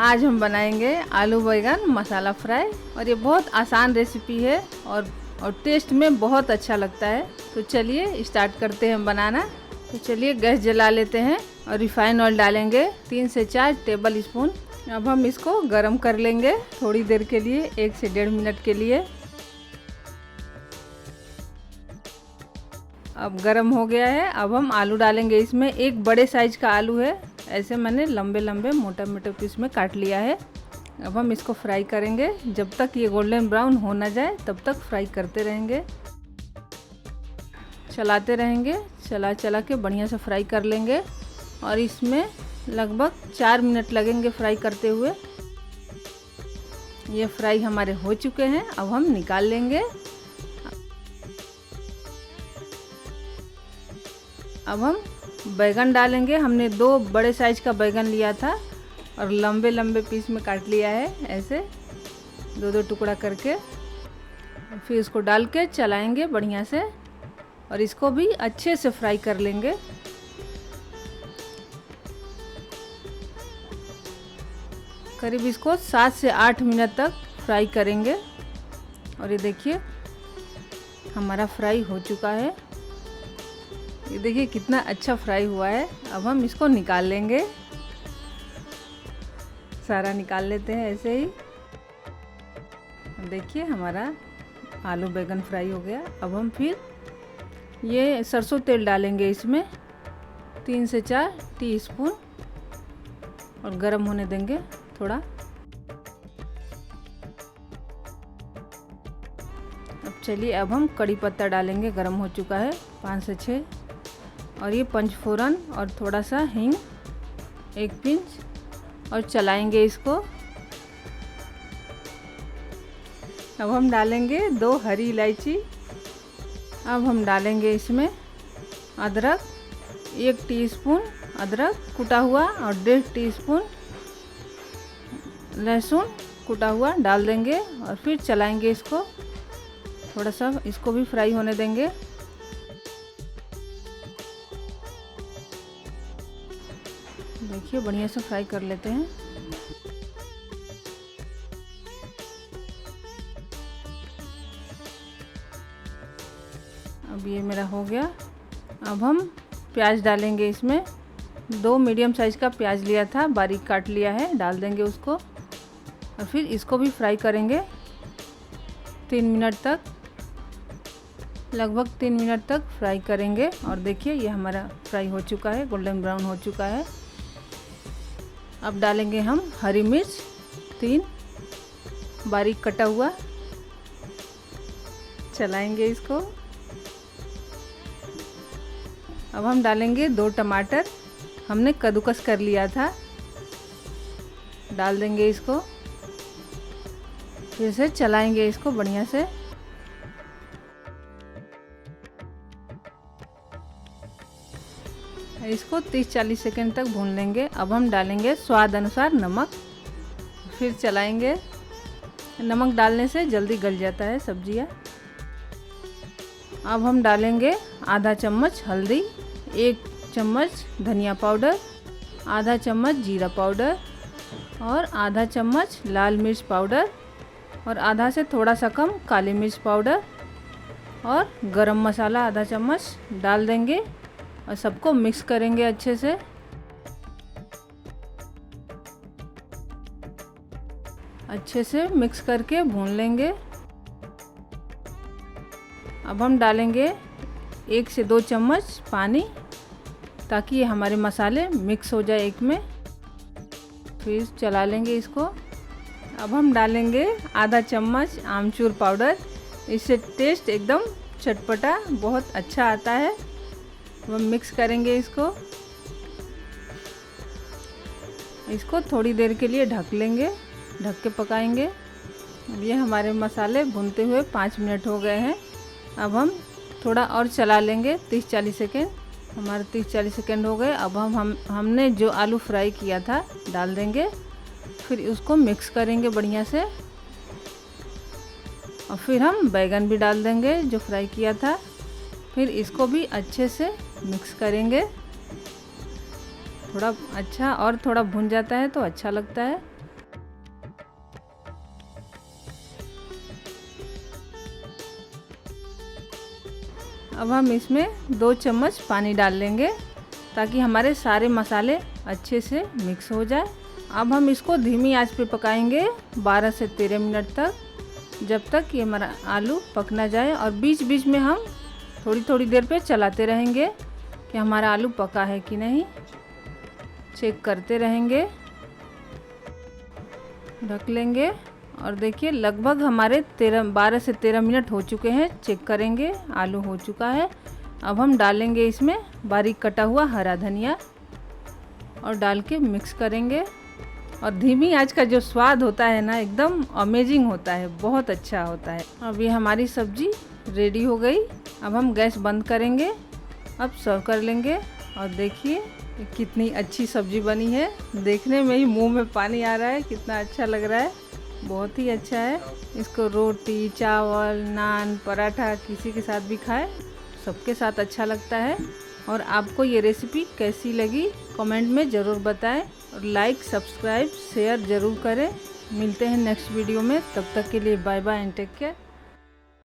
आज हम बनाएंगे आलू बैंगन मसाला फ्राई और ये बहुत आसान रेसिपी है और टेस्ट में बहुत अच्छा लगता है। तो चलिए स्टार्ट करते हैं बनाना। तो चलिए गैस जला लेते हैं और रिफाइन ऑयल डालेंगे 3 से 4 टेबल स्पून। अब हम इसको गरम कर लेंगे थोड़ी देर के लिए, 1 से 1.5 मिनट के लिए। अब गरम हो गया है। अब हम आलू डालेंगे इसमें। एक बड़े साइज का आलू है, ऐसे मैंने लंबे लंबे मोटे मोटे पीस में काट लिया है। अब हम इसको फ्राई करेंगे जब तक ये गोल्डन ब्राउन हो ना जाए, तब तक फ्राई करते रहेंगे, चलाते रहेंगे। चला चला के बढ़िया से फ्राई कर लेंगे और इसमें लगभग 4 मिनट लगेंगे फ्राई करते हुए। ये फ्राई हमारे हो चुके हैं। अब हम निकाल लेंगे। अब हम बैगन डालेंगे। हमने 2 बड़े साइज का बैगन लिया था और लंबे लंबे पीस में काट लिया है, ऐसे 2-2 टुकड़ा करके। फिर इसको डाल के चलाएंगे बढ़िया से और इसको भी अच्छे से फ्राई कर लेंगे। करीब इसको 7 से 8 मिनट तक फ्राई करेंगे। और ये देखिए हमारा फ्राई हो चुका है। ये देखिए कितना अच्छा फ्राई हुआ है। अब हम इसको निकाल लेंगे, सारा निकाल लेते हैं ऐसे ही। देखिए हमारा आलू बैगन फ्राई हो गया। अब हम फिर ये सरसों तेल डालेंगे इसमें 3 से 4 टीस्पून और गरम होने देंगे थोड़ा। अब चलिए अब हम कड़ी पत्ता डालेंगे, गरम हो चुका है, 5 से 6। और ये पंचफोरन और थोड़ा सा हींग, 1 पिंच, और चलाएंगे इसको। अब हम डालेंगे 2 हरी इलायची। अब हम डालेंगे इसमें अदरक, 1 टीस्पून अदरक कुटा हुआ और 1.5 टीस्पून लहसुन कुटा हुआ डाल देंगे और फिर चलाएंगे इसको। थोड़ा सा इसको भी फ्राई होने देंगे। देखिए बढ़िया से फ्राई कर लेते हैं। अब ये मेरा हो गया। अब हम प्याज डालेंगे इसमें। 2 मीडियम साइज का प्याज लिया था, बारीक काट लिया है, डाल देंगे उसको और फिर इसको भी फ्राई करेंगे 3 मिनट तक, लगभग 3 मिनट तक फ्राई करेंगे। और देखिए ये हमारा फ्राई हो चुका है, गोल्डन ब्राउन हो चुका है। अब डालेंगे हम हरी मिर्च 3 बारीक कटा हुआ, चलाएंगे इसको। अब हम डालेंगे 2 टमाटर, हमने कद्दूकस कर लिया था, डाल देंगे इसको। फिर से चलाएंगे इसको बढ़िया से। इसको 30-40 सेकंड तक भून लेंगे। अब हम डालेंगे स्वाद अनुसार नमक, फिर चलाएंगे। नमक डालने से जल्दी गल जाता है सब्जियां। अब हम डालेंगे आधा चम्मच हल्दी, 1 चम्मच धनिया पाउडर, आधा चम्मच जीरा पाउडर और आधा चम्मच लाल मिर्च पाउडर और आधा से थोड़ा सा कम काली मिर्च पाउडर और गरम मसाला आधा चम्मच डाल देंगे और सबको मिक्स करेंगे अच्छे से। अच्छे से मिक्स करके भून लेंगे। अब हम डालेंगे 1 से 2 चम्मच पानी, ताकि ये हमारे मसाले मिक्स हो जाए एक में। फिर चला लेंगे इसको। अब हम डालेंगे आधा चम्मच आमचूर पाउडर, इससे टेस्ट एकदम चटपटा बहुत अच्छा आता है। हम मिक्स करेंगे इसको थोड़ी देर के लिए ढक लेंगे, ढक के पकाएंगे। अब ये हमारे मसाले भूनते हुए 5 मिनट हो गए हैं। अब हम थोड़ा और चला लेंगे 30-40 सेकेंड। हमारे 30-40 सेकेंड हो गए। अब हमने जो आलू फ्राई किया था डाल देंगे, फिर उसको मिक्स करेंगे बढ़िया से। और फिर हम बैगन भी डाल देंगे जो फ्राई किया था, फिर इसको भी अच्छे से मिक्स करेंगे। थोड़ा अच्छा और थोड़ा भुन जाता है तो अच्छा लगता है। अब हम इसमें 2 चम्मच पानी डाल लेंगे ताकि हमारे सारे मसाले अच्छे से मिक्स हो जाए। अब हम इसको धीमी आंच पे पकाएंगे 12 से 13 मिनट तक, जब तक ये हमारा आलू पक ना जाए। और बीच बीच में हम थोड़ी थोड़ी देर पे चलाते रहेंगे कि हमारा आलू पका है कि नहीं, चेक करते रहेंगे। ढक लेंगे और देखिए लगभग हमारे 12 से 13 मिनट हो चुके हैं। चेक करेंगे, आलू हो चुका है। अब हम डालेंगे इसमें बारीक कटा हुआ हरा धनिया और डाल के मिक्स करेंगे। और धीमी आंच का जो स्वाद होता है ना, एकदम अमेजिंग होता है, बहुत अच्छा होता है। अब ये हमारी सब्जी रेडी हो गई। अब हम गैस बंद करेंगे, अब सर्व कर लेंगे। और देखिए कितनी अच्छी सब्जी बनी है, देखने में ही मुंह में पानी आ रहा है, कितना अच्छा लग रहा है, बहुत ही अच्छा है। इसको रोटी, चावल, नान, पराठा किसी के साथ भी खाए, सबके साथ अच्छा लगता है। और आपको ये रेसिपी कैसी लगी कमेंट में ज़रूर बताएं और लाइक, सब्सक्राइब, शेयर ज़रूर करें। मिलते हैं नेक्स्ट वीडियो में, तब तक के लिए bye bye and take care.